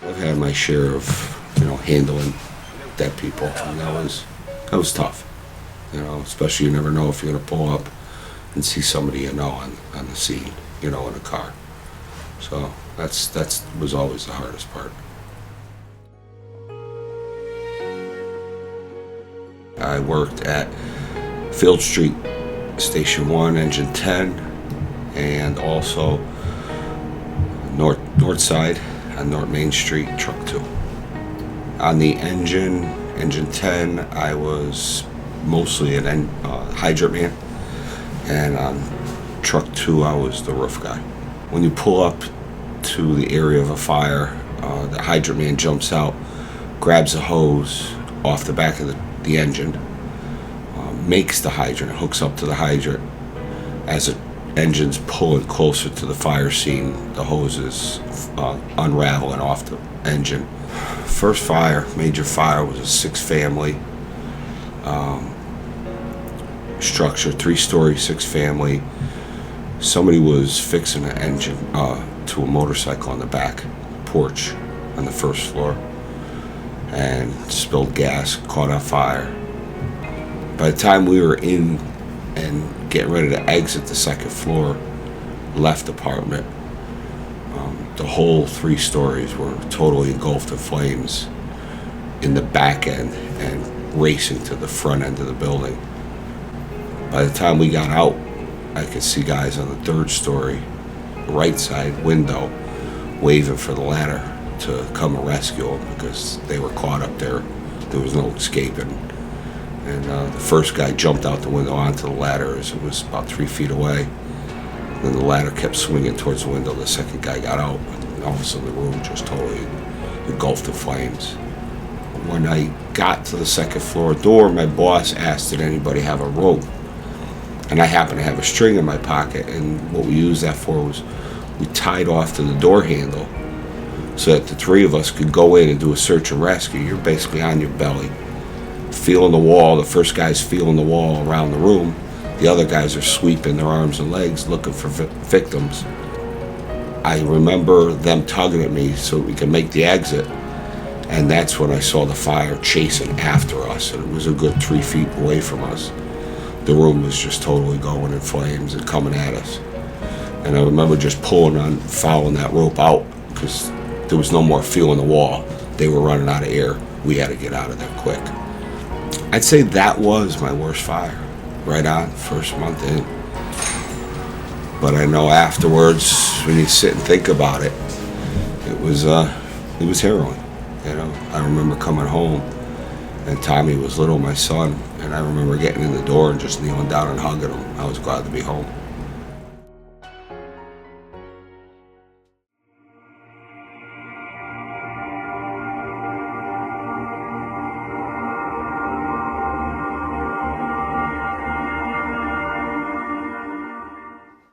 I've had my share of, handling dead people, and that was tough. Especially you never know if you're gonna pull up and see somebody on the scene, in a car. So that was always the hardest part. I worked at Field Street, Station 1, Engine 10, and also north side on North Main Street, Truck 2. On the Engine 10, I was mostly an hydrant man, and on Truck 2, I was the roof guy. When you pull up to the area of a fire, the hydrant man jumps out, grabs a hose off the back of the engine, makes the hydrant, hooks up to the hydrant. As the engine's pulling closer to the fire scene, the hose is unraveling off the engine. First fire, major fire, was a 6-family structure, 3-story, 6-family. Somebody was fixing an engine to a motorcycle on the back porch on the first floor, and spilled gas, caught on fire. By the time we were in and getting ready to exit the second floor, left apartment, the whole 3 stories were totally engulfed in flames in the back end and racing to the front end of the building. By the time we got out, I could see guys on the 3rd story, right side window, waving for the ladder to come and rescue them because they were caught up there. There was no escaping. And the first guy jumped out the window onto the ladder as it was about 3 feet away. Then the ladder kept swinging towards the window. The second guy got out, and all of a sudden the room just totally engulfed in flames. When I got to the second floor door, my boss asked, did anybody have a rope? And I happened to have a string in my pocket, and what we used that for was we tied off to the door handle so that the 3 of us could go in and do a search and rescue. You're basically on your belly, feeling the wall. The first guy's feeling the wall around the room. The other guys are sweeping their arms and legs looking for victims. I remember them tugging at me so we could make the exit, and that's when I saw the fire chasing after us, and it was a good 3 feet away from us. The room was just totally going in flames and coming at us. And I remember just following that rope out because there was no more feeling the wall. They were running out of air. We had to get out of there quick. I'd say that was my worst fire, right on, first month in. But I know afterwards, when you sit and think about it, it was harrowing. I remember coming home, and Tommy was little, my son, and I remember getting in the door and just kneeling down and hugging him. I was glad to be home.